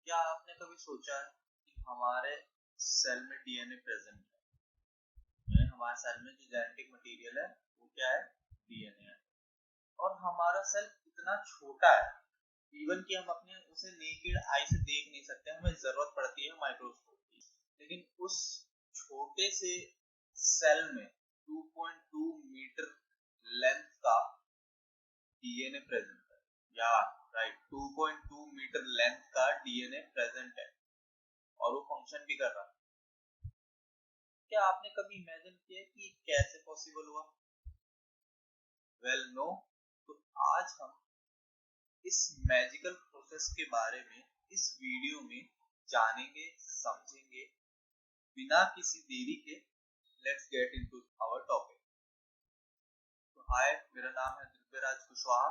क्या आपने कभी सोचा है कि हमारे सेल में डीएनए प्रेजेंट है? यानी हमारे सेल में जो जेनेटिक मटेरियल है वो क्या है? डीएनए है। और हमारा सेल इतना छोटा है इवन कि हम अपने उसे नेकेड आई से देख नहीं सकते, हमें जरूरत पड़ती है माइक्रोस्कोप की। लेकिन उस छोटे से सेल में 2.2 मीटर लेंथ का डीएनए प्रेजेंट है। या राइट, 2.2 मीटर लेंथ का डीएनए प्रेजेंट है और वो फंक्शन भी कर रहा है। क्या आपने कभी इमेजिन किया कि कैसे पॉसिबल हुआ? Well no. तो आज हम इस मैजिकल प्रोसेस के बारे में इस वीडियो में जानेंगे, समझेंगे। बिना किसी देरी के let's get into our topic. तो हाय, मेरा नाम है दिव्यराज कुशवाहा।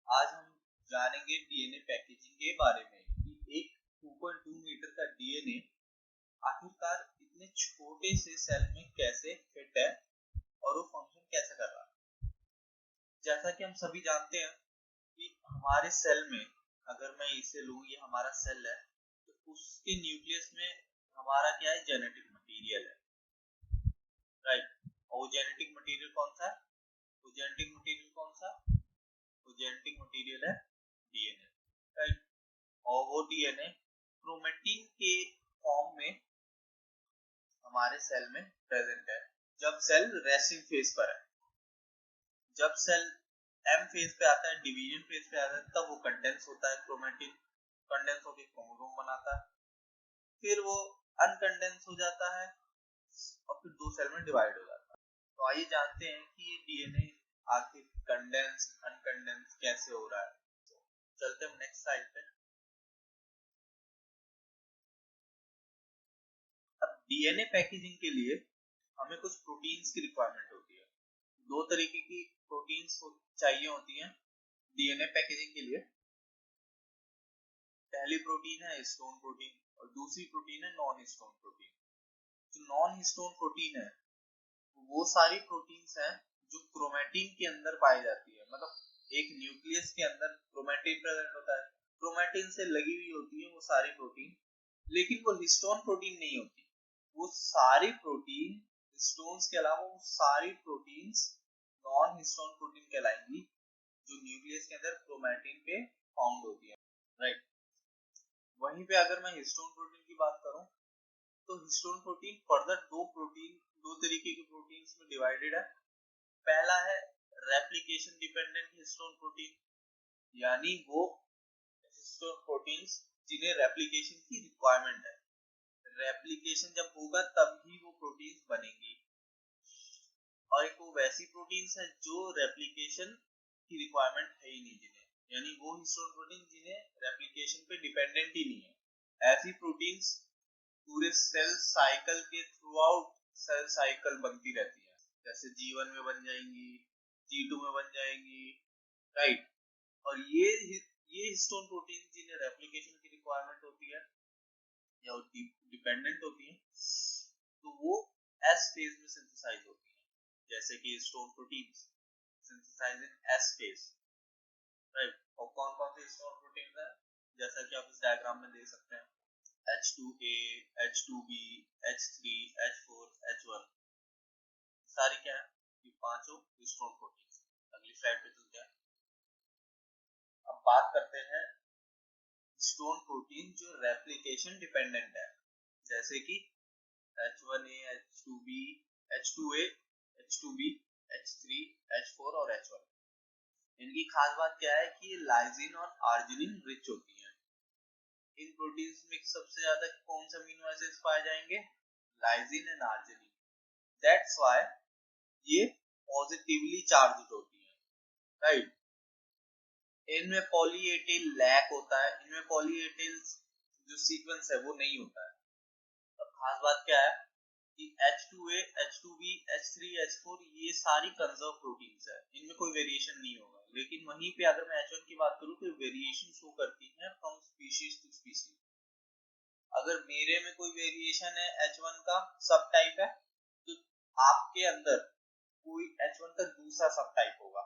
आज हम जानेंगे डीएनए पैकेजिंग के बारे में कि एक 2.2 मीटर का डीएनए आखिरकार इतने छोटे से सेल में कैसे फिट है और वो फंक्शन कैसे कर रहा है। जैसा कि हम सभी जानते हैं कि हमारे सेल में, अगर मैं इसे लूं, ये हमारा सेल है, तो उसके न्यूक्लियस में हमारा क्या है? जेनेटिक मटेरियल है, राइट। और वो जेनेटिक मटेरियल कौन सा है? वो जेनेटिक मटेरियल कौन सा? वो जेनेटिक मटेरियल है डीएनए, राइट। और वो डीएनए क्रोमेटिन के फॉर्म में हमारे सेल में प्रेजेंट है जब सेल रेस्टिंग फेज पर है। जब सेल एम फेज पे आता है, डिवीजन फेज पे आता है, तब वो कंडेंस होता है, क्रोमेटिन कंडेंस होकर क्रोमोसोम बनाता है। फिर वो अनकंडेंस हो जाता है और फिर दो सेल में डिवाइड हो जाता है। तो आइए जानते हैं कि ये डीएनए आखिर कंडेंस अनकंडेंस कैसे हो रहा है। तो चलते हैं नेक्स्ट स्लाइड पे। अब डीएनए पैकेजिंग के लिए हमें कुछ प्रोटीन्स की रिक्वायरमेंट होती है। दो तरीके की प्रोटीन्स चाहिए होती हैं डीएनए पैकेजिंग के लिए। पहली प्रोटीन है हिस्टोन प्रोटीन और दूसरी प्रोटीन है नॉन हिस्टोन प्रोटीन। जो नॉन हिस्टोन प्रोटीन है वो सारी प्रोटीन्स हैं जो क्रोमेटिन के अंदर पाई जाती है। मतलब एक न्यूक्लियस के अंदर क्रोमेटिन प्रेजेंट होता है, क्रोमेटिन से लगी हुई होती है वो सारी प्रोटीन, लेकिन वो हिस्टोन प्रोटीन नहीं होती। वो सारी प्रोटीन हिस्टोन्स के अलावा वो सारी प्रोटीन्स नॉन हिस्टोन प्रोटीन कहलाएंगी जो न्यूक्लियस के अंदर क्रोमेटिन पे फाउंड होती है, राइट। वहीं पे अगर मैं हिस्टोन प्रोटीन की बात करूं तो हिस्टोन प्रोटीन फर्दर दो तरीके के प्रोटीन्स में डिवाइडेड है। पहला है रेप्लिकेशन डिपेंडेंट हिस्टोन प्रोटीन, यानी वो हिस्टोन प्रोटीन्स जिन्हें रेप्लिकेशन की रिक्वायरमेंट है। रेप्लिकेशन जब होगा तभी वो प्रोटीन्स बनेंगी। और एक वो वैसी प्रोटीन्स है जो रेप्लिकेशन की रिक्वायरमेंट है ही नहीं जिन्हें, यानी वो हिस्टोन प्रोटीन जिन्हें रेप्लिकेशन पे डिपेंडेंट ही नहीं है। ऐसी प्रोटीन्स पूरे सेल साइकिल के थ्रू आउट सेल साइकिल बनती रहती है। जैसे G1 में बन जाएंगी, G2 में बन जाएंगी, राइट। और ये हिस्टोन प्रोटीन जिन्हें रेप्लिकेशन की रिक्वायरमेंट होती है या डिपेंडेंट होती है, तो वो एस फेज में सिंथेसाइज होती है। जैसे कि हिस्टोन प्रोटीन्स सिंथेसाइज इन एस फेज, राइट। और कौन कौन से हिस्टोन प्रोटीन्स हैं जैसा कि आप इस डायग्राम में देख सकते हैं, H2A, H2B, H3, H4, H1, सारी क्या है? ये पांचों हिस्टोन प्रोटीन्स। अगली स्लाइड पे चलते हैं। अब बात करते हैं हिस्टोन प्रोटीन जो रेप्लिकेशन डिपेंडेंट है, जैसे कि H1A, H2B, H2A, H2B, H3, H4 और H1। इनकी खास बात क्या है कि ये लाइसिन और आर्जिनिन रिच होती हैं। इन प्रोटीन्स में सबसे ज्यादा कौन से अमीनो एसिड्स पाए जाएंगे? Lysine and arginine. That's why ये पॉजिटिवली चार्ज्ड होती हैं, राइट। इनमें पॉली ए टेल लैक होता है, इनमें पॉली ए टेल जो सीक्वेंस है वो नहीं होता है। अब खास बात क्या है कि H2A, H2B, H3, H4 ये सारी कंजर्व प्रोटीन्स है, इनमें कोई वेरिएशन नहीं होगा। लेकिन वहीं पे अगर मैं H1 की बात करूं तो वेरिएशन शो करती है फ्रॉम स्पीशीज टू स्पीशीज। अगर मेरे में कोई वेरिएशन है H1 का सब टाइप है, तो आपके अंदर कोई H1 का दूसरा सब टाइप होगा।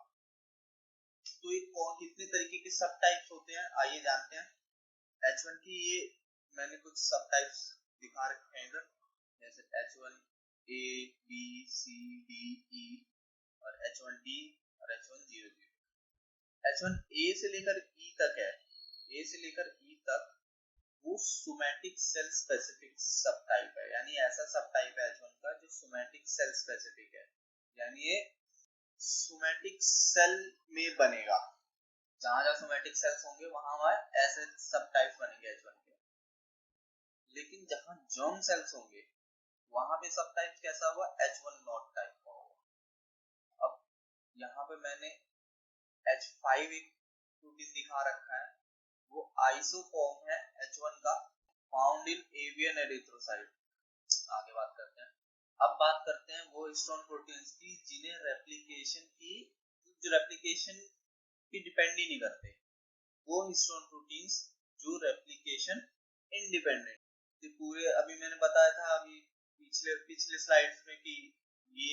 तो ये कितने तरीके के सब टाइप्स होते हैं आइए जानते हैं। H1 की ये मैंने कुछ सब टाइप्स दिखा रखे हैं इधर, जैसे H1 A B C D E और H1D और H100। H1 A से लेकर E तक है, A से लेकर E तक वो सोमैटिक सेल स्पेसिफिक सब टाइप है, यानी ऐसा सब टाइप है H1 का जो सोमैटिक सेल स्पेसिफिक है, यानी ये सोमैटिक सेल में बनेगा, जहां जहां सोमैटिक सेल्स होंगे वहां वहां ऐसे सब टाइप्स बनेंगे H1 के। लेकिन जहां जर्म सेल्स होंगे वहां पे सब टाइप कैसा हुआ, H1 नॉट टाइप का होगा। अब यहाँ पे मैंने H5 एक प्रोटीन दिखा रखा है, वो आइसोफॉर्म है H1 का, फाउंड इन एवियन एरिथ्रोसाइट। आगे बात करते हैं। अब बात करते हैं वो हिस्टोन प्रोटीन्स की जिन्हें रेप्लिकेशन की, जो रेप्लिकेशन की डिपेंड ही नहीं करते, वो हिस्टोन प्रोटीन्स जो रेप्लिकेशन इंडिपेंडेंट। ये पूरे अभी मैंने बताया था अभी पिछले स्लाइड्स में कि ये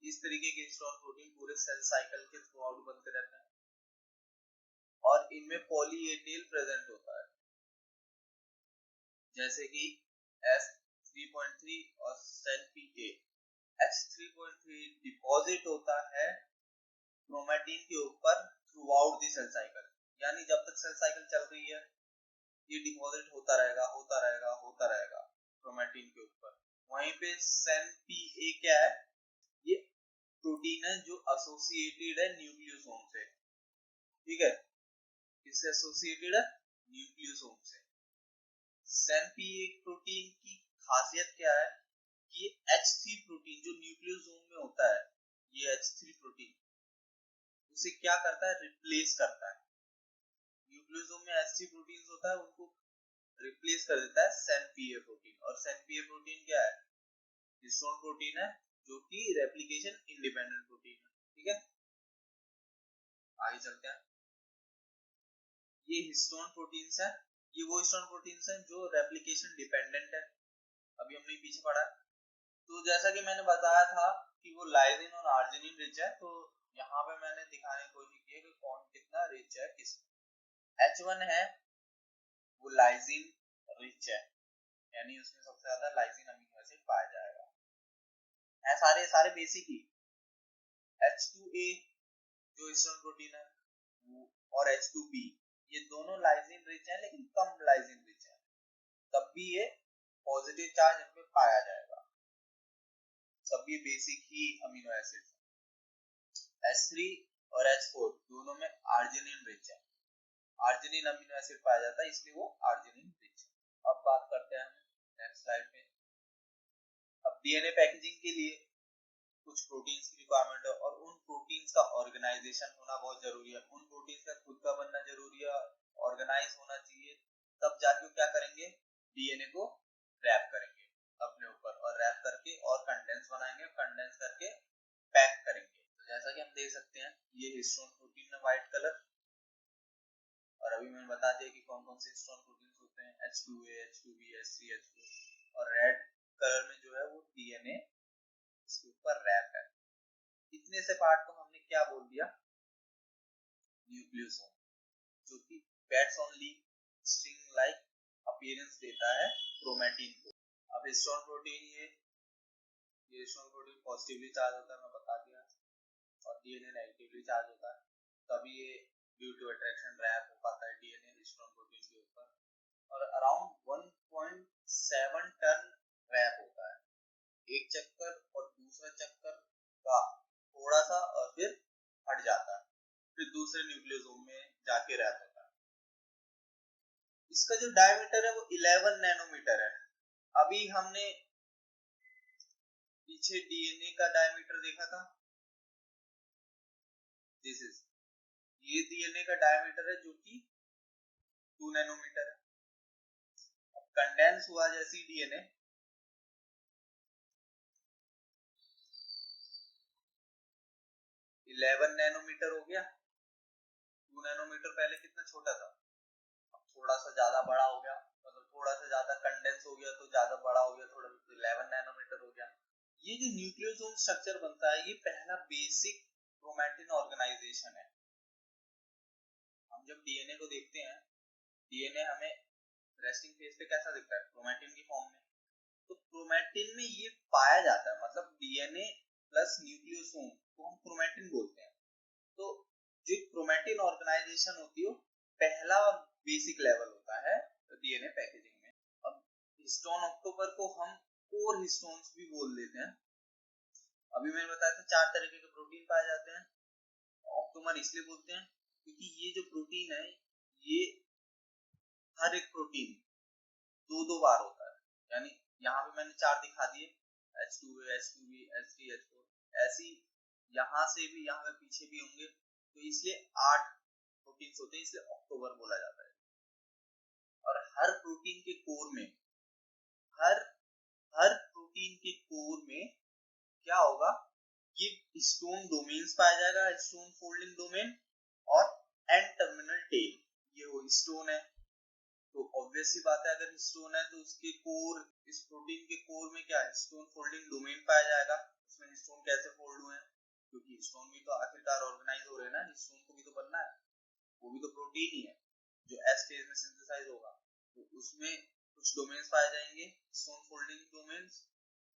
इस तरीके के हिस्टोन प्रोटीन पूरे सेल साइकिल के थ्रू आउट बनते रहते हैं और इनमें पॉली ए टेल प्रेजेंट होता है, जैसे कि H3.3 और SNPA। H3.3 डिपॉजिट होता है क्रोमैटिन के ऊपर throughout the cell cycle, यानी जब तक सेल साइकिल चल रही है ये डिपॉजिट होता रहेगा होता रहेगा होता रहेगा क्रोमैटिन के ऊपर। वहीं पे SNPA क्या है, ये प्रोटीन है जो एसोसिएटेड है न्यूक्लियोसोम से, ठीक है, इससे एसोसिएटेड है न्यूक्लियोसोम से। SNPA प्रोटीन की खासियत क्या है कि H3 प्रोटीन जो न्यूक्लियोसोम में होता है, ये H3 प्रोटीन उसे क्या करता है, रिप्लेस करता है। न्यूक्लियोसोम में H3 प्रोटीन होता है, उनको रिप्लेस कर देता है SNPA प्रोटीन। और SNPA प्रोटीन क्या है, हिस्टोन प्रोटीन है जो कि रेप्लिकेशन इंडिपेंडेंट प्रोटीन है, ठीक है। आगे चलते हैं। ये हिस्टोन प्रोटीन्स है, ये वो हिस्टोन प्रोटीन्स हैं जो रेप्लिकेशन डिपेंडेंट है, अभी हमने पीछे पढ़ा। तो जैसा कि मैंने बताया था कि वो लाइसिन और आर्जिनिन रिच है, तो यहाँ पे मैंने दिखाने की कोशिश की है कि कौन कितना रिच है किस। H1 है वो लाइसिन रिच है, यानी उसमें सबसे ज्यादा लाइसिन अमीनो एसिड पाया जाएगा। है सारे सारे बेसिक ही। H2A जो हिस्टोन प्रोटीन है वो, और H2B ये दोनों लाइसिन रिच है लेकिन कम लाइसिन रिच है, तब भी ये पॉजिटिव चार्ज इनमें पाया जाएगा, तब ये बेसिक ही अमीनो एसिड। H3 और H4 दोनों में आर्जिनिन रिच है, आर्जिनिन अमीनो एसिड पाया जाता है इसलिए वो आर्जिनिन रिच है। अब बात करते हैं नेक्स्ट स्लाइड पे। अब डीएनए पैकेजिंग के लिए कुछ प्रोटीन्स की रिक्वायरमेंट है और उन प्रोटीन्स का ऑर्गेनाइजेशन होना बहुत जरूरी है। उन प्रोटीन्स का खुद का बनना जरूरी है, ऑर्गेनाइज होना चाहिए, तब जाके क्या करेंगे, डीएनए को रैप करेंगे अपने ऊपर और रैप करके और कंडेंस बनाएंगे, कंडेंस करके पैक करेंगे। तो जैसा कि हम देख सकते हैं ये हिस्टोन प्रोटीन है व्हाइट कलर, और अभी मैंने बता दिया कि कौन कौन से हिस्टोन प्रोटीन होते हैं, H2A, H2B, H3, H4, और रेड कलर में जो है वो डीएनए इसके ऊपर रैप है। इतने से पार्ट को हमने क्या बोल दिया, न्यूक्लियोसोम, जो कि pads on leaf string like appearance देता है क्रोमैटिन को। अब हिस्टोन प्रोटीन ये हिस्टोन प्रोटीन पॉजिटिवली चार्ज होता है, मैं बता दिया, और डीएनए नेगेटिवली चार्ज होता है, तभी ये ड्यू टू अट्रैक्शन रैप हो पाता है डीएनए हिस्टोन प्रोटीन के ऊपर। और अराउंड 1.7 टन रैप होता है, एक चक्कर और दूसरा चक्कर का थोड़ा सा और फिर हट जाता है, फिर दूसरे न्यूक्लियोसोम में जाके रैप होता है। इसका जो डायमीटर है वो 11 नैनोमीटर है। अभी हमने पीछे डीएनए का डायमीटर देखा था, दिस इज, ये डीएनए का डायमीटर है जो कि 2 नैनोमीटर है। अब कंडेंस हुआ जैसी डीएनए 11 नैनोमीटर हो गया, 2 नैनोमीटर पहले कितना छोटा था, अब थोड़ा सा ज्यादा बड़ा हो गया, मतलब थोड़ा सा ज्यादा कंडेंस हो गया तो ज्यादा बड़ा हो गया, थोड़ा 11 नैनोमीटर हो गया। ये जो न्यूक्लियोसोम स्ट्रक्चर बनता है ये पहला बेसिक क्रोमैटिन ऑर्गेनाइजेशन है। हम जब डीएनए को देखते हैं डीएनए हमें रेस्टिंग फेज पे कैसा दिखता है, क्रोमैटिन की फॉर्म में। तो क्रोमैटिन में ये पाया जाता है, मतलब डीएनए प्लस न्यूक्लियोसोम को हम क्रोमैटिन बोलते हैं। तो जो क्रोमैटिन ऑर्गेनाइजेशन होती है, पहला और बेसिक लेवल होता है डीएनए पैकेजिंग में। अब हिस्टोन ऑक्टोपर को हम कोर हिस्टोन्स भी बोल देते हैं। अभी मैंने बताया था 4 तरीके के प्रोटीन पाए जाते हैं। ऑक्टोमर इसलिए बोलते हैं क्योंकि ये जो प्रोटीन है, ये हर एक प्रोटीन 2-2 बार होता है। यानी यहाँ पे मैंने 4 दिखा दिए, H2A, H2B, H3, H4, ऐसी यहाँ से भी, यहाँ पे पीछे भी होंगे। तो इसलिए 8 प्रोटीन्स होते हैं, इसलिए ऑक्टोबर बोला जाता है। और हर प्रोटीन के कोर में, हर प्रोटीन के कोर में क्या होगा, ये हिस्टोन डोमेन्स पाया जाएगा, हिस्टोन फोल्डिंग डोमेन और एंड टर्मिनल टेल। ये वो हिस्टोन है। तो ऑब्वियस सी बात है, अगर हिस्टोन है तो उसके कोर, इस प्रोटीन के कोर में क्या है, हिस्टोन फोल्डिंग डोमेन पाया जाएगा। उसमें हिस्टोन कैसे फोल्ड हुए हैं, क्योंकि हिस्टोन भी तो आखिरकार ऑर्गेनाइज हो रहे हैं ना, हिस्टोन को भी तो बनना है, वो भी तो प्रोटीन ही है जो एस फेज में सिंथेसाइज होगा। तो उसमें कुछ डोमेन्स पाए जाएंगे, हिस्टोन फोल्डिंग डोमेन्स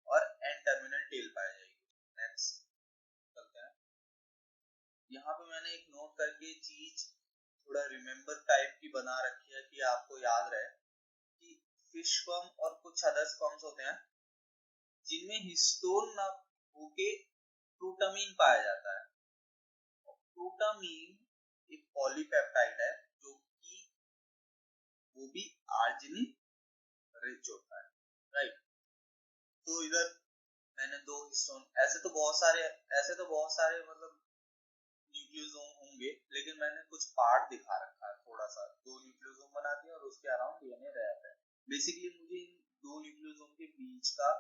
और एंड टर्मिनल टेल पाए जाएंगे। नेक्स्ट चलते हैं। यहाँ पे मैंने एक नोट करके चीज थोड़ा रिमेम्बर टाइप की बना रखी है कि आपको याद रहे कि फिश स्पर्म और कुछ अदर स्पर्म्स होते हैं जिनमें हिस्टोन ना होके प्रोटामीन पाया जाता है। और प्रोटामीन एक पॉलीपेप्टाइड है जो कि वो भी आर्जिनिन रिच होता है, राइट। तो इधर मैंने 2 हिस्टोन, ऐसे तो बहुत सारे मतलब न्यूक्लियोसोम होंगे, लेकिन मैंने कुछ पार्ट दिखा रखा है थोड़ा सा। 2 न्यूक्लियोसोम बना दिया और उसके अराउंड डीएनए रहता है। बेसिकली मुझे इन 2 न्यूक्लियोसोम के बीच का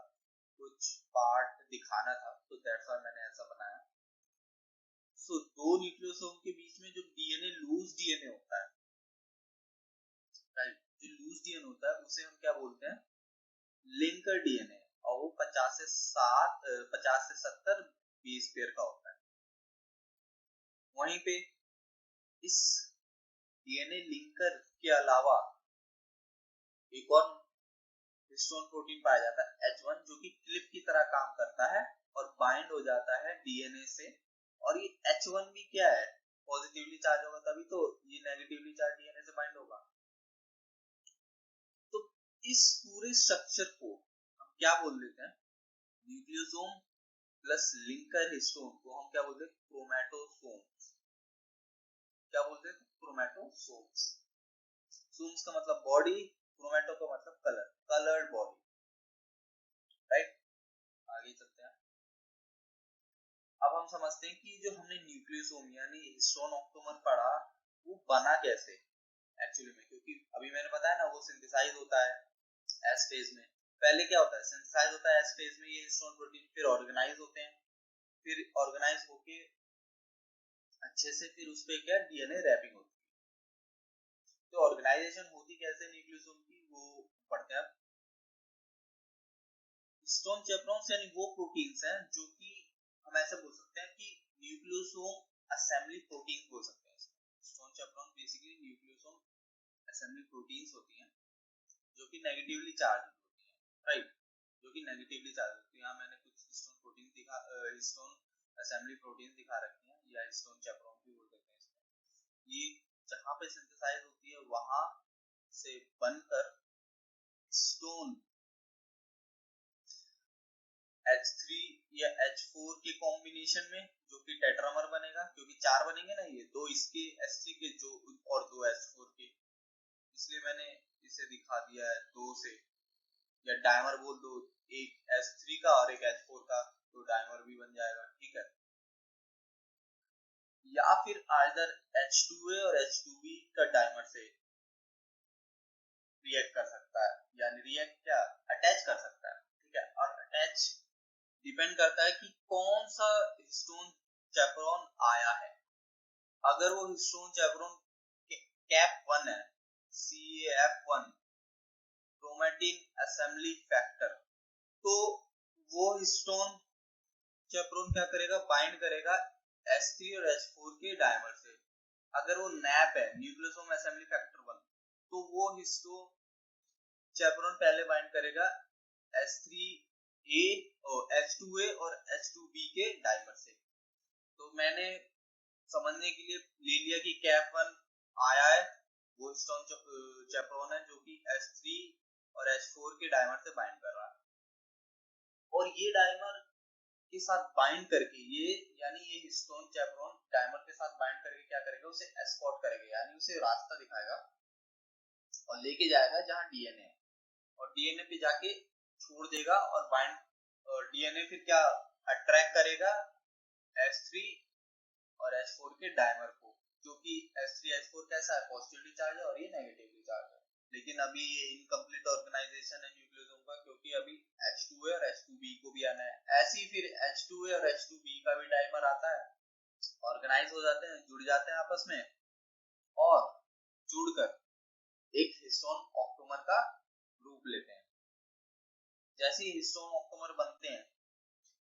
कुछ पार्ट दिखाना था, तो दैट्स व्हाई मैंने ऐसा बनाया। सो 2 न्यूक्लियोसोम के बीच में जो डीएनए, लूज डीएनए होता है, राइट, जो लूज डीएनए होता है उसे हम क्या बोलते हैं, लिंकर डीएनए। और वो 50 से 70 बेस पेयर का होता है। वहीं पे इस डीएनए लिंकर के अलावा एक और हिस्टोन प्रोटीन पाया जाता है H1, जो कि क्लिप की तरह काम करता है और बाइंड हो जाता है डीएनए से। और ये H1 भी क्या है, पॉजिटिवली चार्ज होगा, तभी तो ये नेगेटिवली चार्ज डीएनए से बाइंड होगा। तो इस पूरे स्ट्रक्चर को हम क्या बोल देते हैं, न्यूक्लियोसोम प्लस लिंकर हिस्टोन को हम क्या बोलते हैं, क्रोमैटोसोम्स। क्या बोलते हैं, क्रोमैटोसोम्स। सोम्स का मतलब बॉडी, क्रोमैटो का मतलब कलर, कलर्ड बॉडी, राइट। आगे चलते हैं। अब हम समझते हैं कि जो हमने न्यूक्लियोसोम यानी हिस्टोन ऑक्टोमर पढ़ा, वो बना कैसे एक्चुअली में, क्योंकि अभी मैंने बताया ना, वो सिंथेसाइज होता है एस फेज में। पहले क्या होता है, सिंथेसाइज होता है एस फेज में ये हिस्टोन प्रोटीन, फिर ऑर्गेनाइज होते हैं, फिर ऑर्गेनाइज होके अच्छे से फिर उस पे क्या डीएनए रैपिंग होती है। तो ऑर्गेनाइजेशन होती कैसे न्यूक्लियोसोम की, वो पढ़ते हैं। हिस्टोन चेपरॉन्स यानी वो प्रोटीन्स हैं जो कि हम ऐसे बोल सकते हैं कि न्यूक्लियोसोम असेंबली प्रोटीन बोल सकते हैं। Histone chaperones basically nucleosome assembly proteins होती हैं जो कि नेगेटिवली चार्ज होती हैं, राइट, जो कि नेगेटिवली चार्ज होती है। यहाँ मैंने कुछ हिस्टोन प्रोटीन दिखा, हिस्टोन असेंबली प्रोटीन दिखा रखी हैं, या हिस्टोन चेपरॉन भी बोल सकते हैं इसमें। ये जहाँ पे सिंथेसाइज होती है वहां से बनकर हिस्टोन H3 या H4 के कॉम्बिनेशन में, जो कि टेट्रामर बनेगा, क्योंकि 4 बनेंगे ना, ये 2 इसके H3 के जो और 2 H4 के, इसलिए मैंने इसे दिखा दिया है 2 से। या डायमर बोल दो, एक H3 का और एक H4 का, तो डायमर भी बन जाएगा, ठीक है। या फिर आइदर H2A और H2B का डायमर से रिएक्ट कर सकता है, यानी रिएक्ट क्या, अटैच कर सकता है, ठीक है। और अटैच डिपेंड करता है कि कौन सा हिस्टोन चैपरॉन आया है। अगर वो हिस्टोन चैपरॉन कैप 1 है, CAF1, क्रोमैटिन असेंबली फैक्टर, तो वो हिस्टोन चैपरॉन क्या करेगा, बाइंड करेगा H3 और H4 के डायमर से। अगर वो नैप है, न्यूक्लियोसोम असेंबली फैक्टर 1, तो वो हिस्टो चैपरॉन पहले बाइंड करेगा H3A और H2A और H2B के डाइमर से। तो मैंने समझने के लिए ले लिया कि कैप 1 आया है, वो हिस्टोन चैपरॉन है जो कि H3 और H4 के डाइमर से बाइंड कर रहा है, और ये डाइमर के साथ बाइंड करके ये हिस्टोन चैपरॉन डाइमर के साथ बाइंड करके क्या करेगा, उसे एस्कॉर्ट करेगा, यानी उसे रास्ता दिखाएगा और लेके जाएगा जहां डीएनए है, और डीएनए पे जाके छोड़ देगा, और बाइंड और डीएनए फिर क्या अट्रैक्ट करेगा H3 और H4 के डाइमर को, जो कि H3 H4 कैसा है, पॉजिटिवली चार्ज है और ये नेगेटिवली चार्ज है। लेकिन अभी ये इनकम्प्लीट ऑर्गेनाइजेशन है न्यूक्लियोसोम का, क्योंकि अभी H2A और H2B को भी आना है। ऐसे ही फिर H2A और H2B का भी डाइमर आता है, ऑर्गेनाइज हो जाते हैं, जुड़ जाते हैं आपस में, और जुड़कर एक हिस्टोन ऑक्टोमर का रूप लेते हैं। जैसे ही हिस्टोन ऑक्टोमर बनते हैं,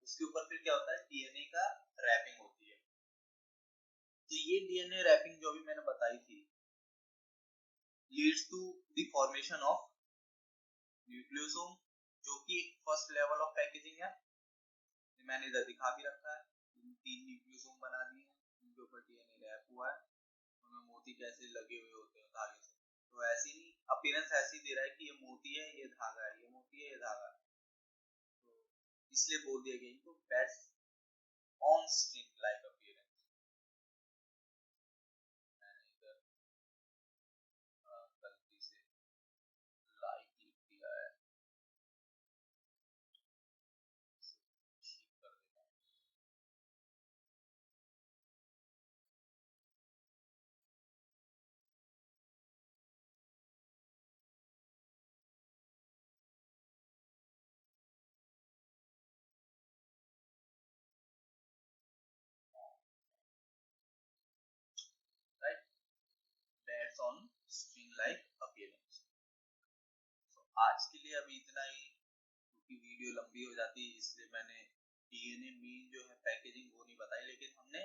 उसके ऊपर फिर क्या होता है, डीएनए का रैपिंग होती है। तो ये डीएनए रैपिंग जो भी मैंने बताई थी leads to the formation of nucleosome, जो कि एक फर्स्ट लेवल ऑफ पैकेजिंग है। मैंने इधर दिखा भी रखा है, 3 न्यूक्लियोसोम बना दिए हैं, उनके ऊपर डीएनए रैप हुआ है, उनमें मोती कैसे लगे हुए होते हैं धागे से। तो ऐसी नहीं अपीयरेंस ऐसी दे रहा है कि ये मोती है, ये धागा है, ये मोती है, ये धागा है, तो इसलिए बोल दिया गया इनको bats on string like appearance. मैंने इधर गलती से लाइक लिख दिया है, ठीक कर देता हूँ। Right, bats on string like appearance. तो आज के लिए अभी इतना ही, क्योंकि वीडियो लंबी हो जाती है, इसलिए मैंने डीएनए मेन जो है पैकेजिंग वो नहीं बताई, लेकिन हमने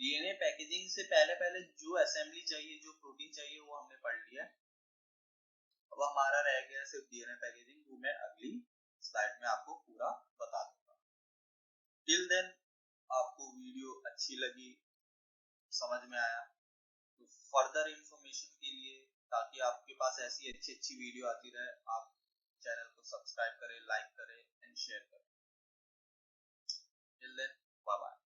डीएनए पैकेजिंग से पहले पहले जो असेंबली चाहिए, जो प्रोटीन चाहिए, वो हमने पढ़ लिया। अब हमारा रह गया सिर्फ डीएनए पैकेजिंग, वो मैं अगली स्लाइड में आपको पूरा बता दूंगा। टिल देन आपको वीडियो अच्छी लगी, समझ में आया, तो फर्दर इंफॉर्मेशन के लिए, ताकि आपके पास ऐसी अच्छी अच्छी वीडियो आती रहे, आप चैनल को सब्सक्राइब करें, लाइक करें एंड शेयर करें। Till then bye bye.